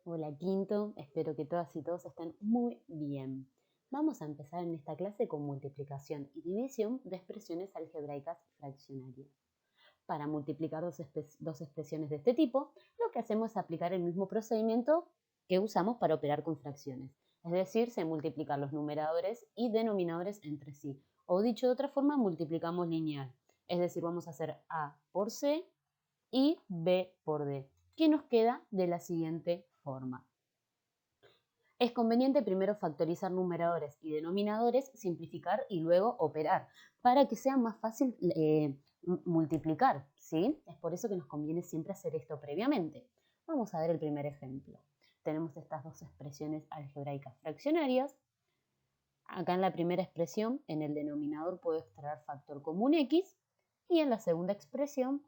Hola Quinto, espero que todas y todos estén muy bien. Vamos a empezar en esta clase con multiplicación y división de expresiones algebraicas fraccionarias. Para multiplicar dos expresiones de este tipo, lo que hacemos es aplicar el mismo procedimiento que usamos para operar con fracciones. Es decir, se multiplican los numeradores y denominadores entre sí. O dicho de otra forma, multiplicamos lineal. Es decir, vamos a hacer A por C y B por D, que nos queda de la siguiente forma. Es conveniente primero factorizar numeradores y denominadores, simplificar y luego operar, para que sea más fácil multiplicar, ¿sí? Es por eso que nos conviene siempre hacer esto previamente. Vamos a ver el primer ejemplo. Tenemos estas dos expresiones algebraicas fraccionarias. Acá en la primera expresión, en el denominador puedo extraer factor común x y en la segunda expresión,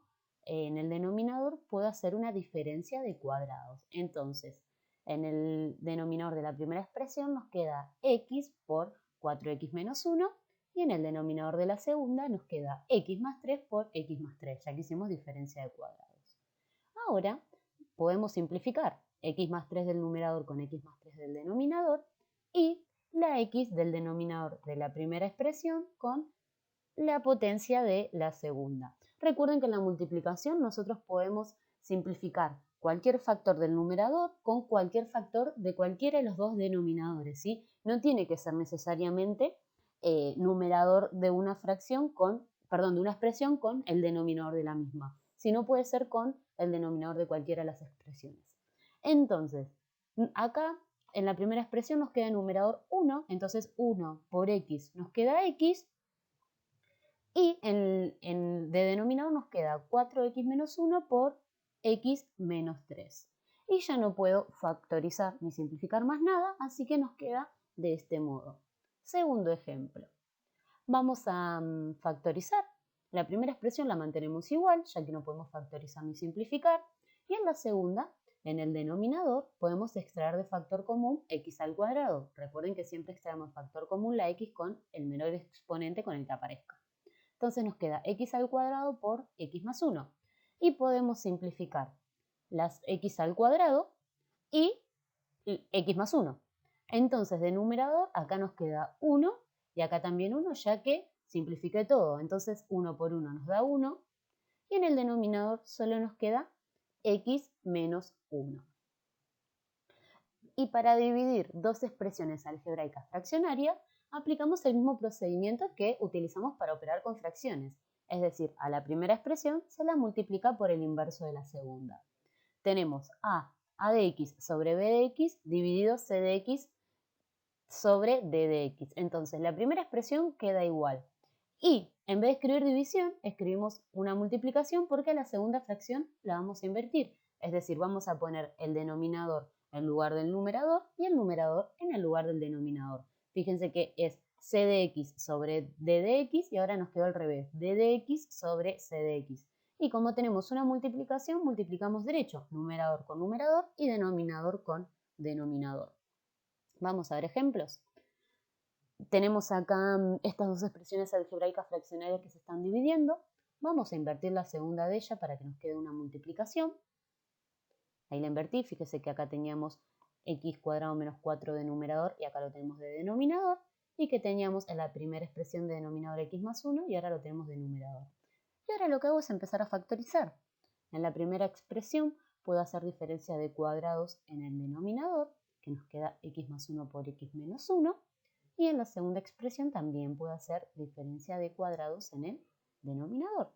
en el denominador, puedo hacer una diferencia de cuadrados. Entonces, en el denominador de la primera expresión nos queda x por 4x menos 1 y en el denominador de la segunda nos queda x más 3 por x más 3, ya que hicimos diferencia de cuadrados. Ahora podemos simplificar x más 3 del numerador con x más 3 del denominador y la x del denominador de la primera expresión con la potencia de la segunda. Recuerden que en la multiplicación nosotros podemos simplificar cualquier factor del numerador con cualquier factor de cualquiera de los dos denominadores, ¿sí? No tiene que ser necesariamente numerador de una fracción con, perdón, de una expresión con el denominador de la misma, sino puede ser con el denominador de cualquiera de las expresiones. Entonces, acá en la primera expresión nos queda el numerador 1, entonces 1 por x nos queda x, y de denominador nos queda 4x menos 1 por x menos 3. Y ya no puedo factorizar ni simplificar más nada, así que nos queda de este modo. Segundo ejemplo. Vamos a factorizar. La primera expresión la mantenemos igual, ya que no podemos factorizar ni simplificar. Y en la segunda, en el denominador, podemos extraer de factor común x al cuadrado. Recuerden que siempre extraemos factor común la x con el menor exponente con el que aparezca. Entonces nos queda x al cuadrado por x más 1. Y podemos simplificar las x al cuadrado y x más 1. Entonces de numerador acá nos queda 1 y acá también 1, ya que simplifiqué todo. Entonces 1 por 1 nos da 1 y en el denominador solo nos queda x menos 1. Y para dividir dos expresiones algebraicas fraccionarias, aplicamos el mismo procedimiento que utilizamos para operar con fracciones. Es decir, a la primera expresión se la multiplica por el inverso de la segunda. Tenemos a de x sobre b de x dividido c de x sobre d de x. Entonces, la primera expresión queda igual. Y en vez de escribir división, escribimos una multiplicación porque la segunda fracción la vamos a invertir. Es decir, vamos a poner el denominador en lugar del numerador y el numerador en el lugar del denominador. Fíjense que es c de x sobre d de x y ahora nos quedó al revés, d de x sobre c de x. Y como tenemos una multiplicación, multiplicamos derecho, numerador con numerador y denominador con denominador. Vamos a ver ejemplos. Tenemos acá estas dos expresiones algebraicas fraccionarias que se están dividiendo. Vamos a invertir la segunda de ellas para que nos quede una multiplicación. Ahí la invertí, fíjese que acá teníamos x cuadrado menos 4 de numerador y acá lo tenemos de denominador. Y que teníamos en la primera expresión de denominador x más 1 y ahora lo tenemos de numerador. Y ahora lo que hago es empezar a factorizar. En la primera expresión puedo hacer diferencia de cuadrados en el denominador, que nos queda x más 1 por x menos 1. Y en la segunda expresión también puedo hacer diferencia de cuadrados en el denominador.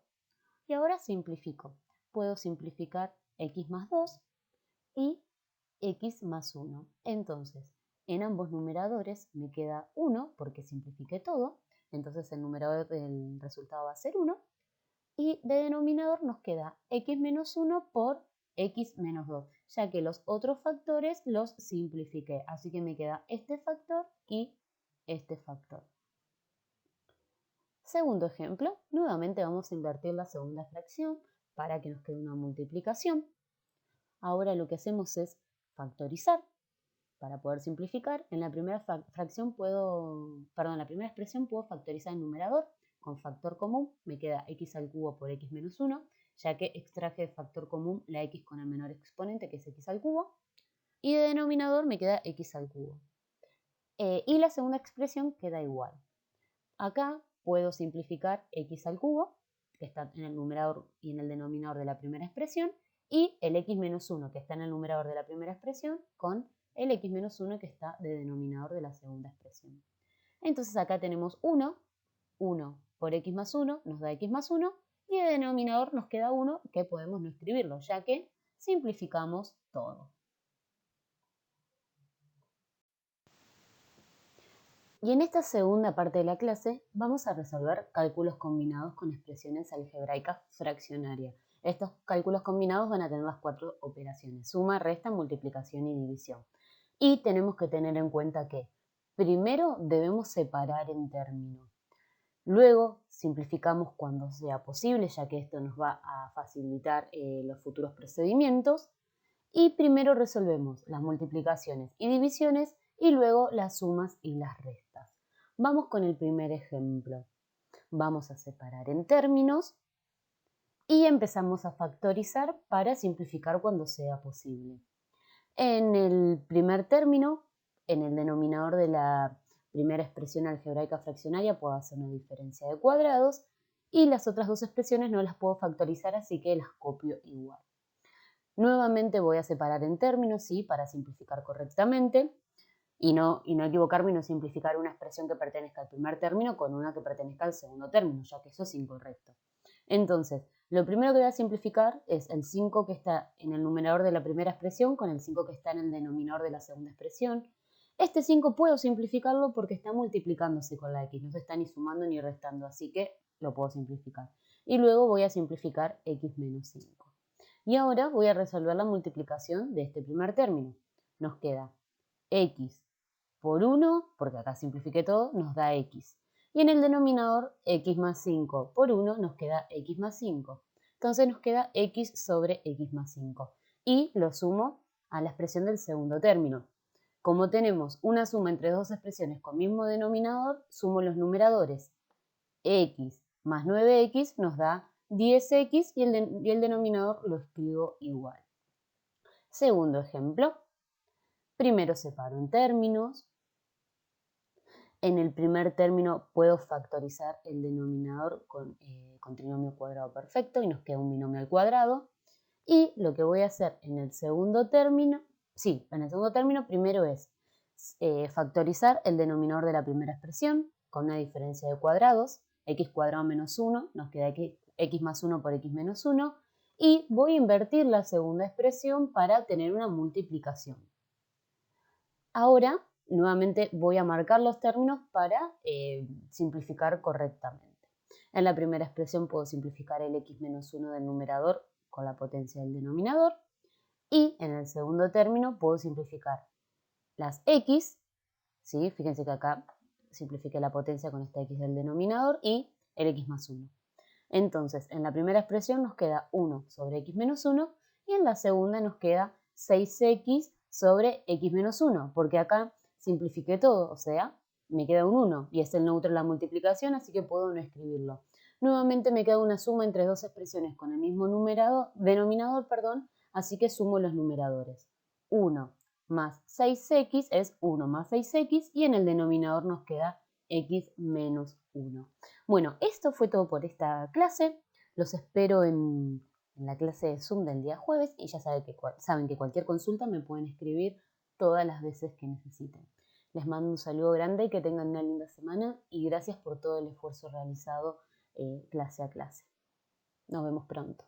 Y ahora simplifico. Puedo simplificar x más 2 y x más 1. Entonces, en ambos numeradores me queda 1 porque simplifiqué todo. Entonces el numerador del resultado va a ser 1. Y de denominador nos queda x menos 1 por x menos 2, ya que los otros factores los simplifiqué. Así que me queda este factor y este factor. Segundo ejemplo, nuevamente vamos a invertir la segunda fracción para que nos quede una multiplicación. Ahora lo que hacemos es factorizar para poder simplificar. En la primera la primera expresión puedo factorizar el numerador con factor común. Me queda x al cubo por x menos 1, ya que extraje de factor común la x con el menor exponente, que es x al cubo. y de denominador me queda x al cubo. Y la segunda expresión queda igual. Acá puedo simplificar x al cubo, que está en el numerador y en el denominador de la primera expresión, y el x menos 1, que está en el numerador de la primera expresión, con el x menos 1 que está de denominador de la segunda expresión. Entonces acá tenemos 1 por x más 1 nos da x más 1, y de denominador nos queda 1, que podemos no escribirlo, ya que simplificamos todo. Y en esta segunda parte de la clase vamos a resolver cálculos combinados con expresiones algebraicas fraccionarias. Estos cálculos combinados van a tener las 4 operaciones: suma, resta, multiplicación y división. Y tenemos que tener en cuenta que primero debemos separar en términos. Luego simplificamos cuando sea posible, ya que esto nos va a facilitar los futuros procedimientos. Y primero resolvemos las multiplicaciones y divisiones y luego las sumas y las restas. Vamos con el primer ejemplo. Vamos a separar en términos y empezamos a factorizar para simplificar cuando sea posible. En el primer término, en el denominador de la primera expresión algebraica fraccionaria, puedo hacer una diferencia de cuadrados y las otras dos expresiones no las puedo factorizar, así que las copio igual. Nuevamente voy a separar en términos, sí, para simplificar correctamente y no equivocarme y no simplificar una expresión que pertenezca al primer término con una que pertenezca al segundo término, ya que eso es incorrecto. Entonces, lo primero que voy a simplificar es el 5 que está en el numerador de la primera expresión con el 5 que está en el denominador de la segunda expresión. Este 5 puedo simplificarlo porque está multiplicándose con la x, no se está ni sumando ni restando, así que lo puedo simplificar. Y luego voy a simplificar x menos 5. Y ahora voy a resolver la multiplicación de este primer término. Nos queda x por 1, porque acá simplifiqué todo, nos da x. Y en el denominador, x más 5 por 1 nos queda x más 5. Entonces nos queda x sobre x más 5. Y lo sumo a la expresión del segundo término. Como tenemos una suma entre dos expresiones con mismo denominador, sumo los numeradores. X más 9x nos da 10x y el denominador lo escribo igual. Segundo ejemplo. Primero separo en términos. En el primer término puedo factorizar el denominador con trinomio cuadrado perfecto y nos queda un binomio al cuadrado. Y lo que voy a hacer en el segundo término, primero es factorizar el denominador de la primera expresión con una diferencia de cuadrados. X cuadrado menos 1, nos queda x más 1 por x menos 1. Y voy a invertir la segunda expresión para tener una multiplicación. Ahora, nuevamente voy a marcar los términos para simplificar correctamente. En la primera expresión puedo simplificar el x menos 1 del numerador con la potencia del denominador. Y en el segundo término puedo simplificar las x, ¿sí? Fíjense que acá simplifiqué la potencia con esta x del denominador y el x más 1. Entonces, en la primera expresión nos queda 1 sobre x menos 1 y en la segunda nos queda 6x sobre x menos 1, porque acá simplifiqué todo, o sea, me queda un 1 y es el neutro de la multiplicación, así que puedo no escribirlo. Nuevamente me queda una suma entre dos expresiones con el mismo denominador, así que sumo los numeradores. 1 más 6x es 1 más 6x y en el denominador nos queda x menos 1. Bueno, esto fue todo por esta clase. Los espero en la clase de Zoom del día jueves y ya saben que cualquier consulta me pueden escribir todas las veces que necesiten. Les mando un saludo grande y que tengan una linda semana y gracias por todo el esfuerzo realizado clase a clase. Nos vemos pronto.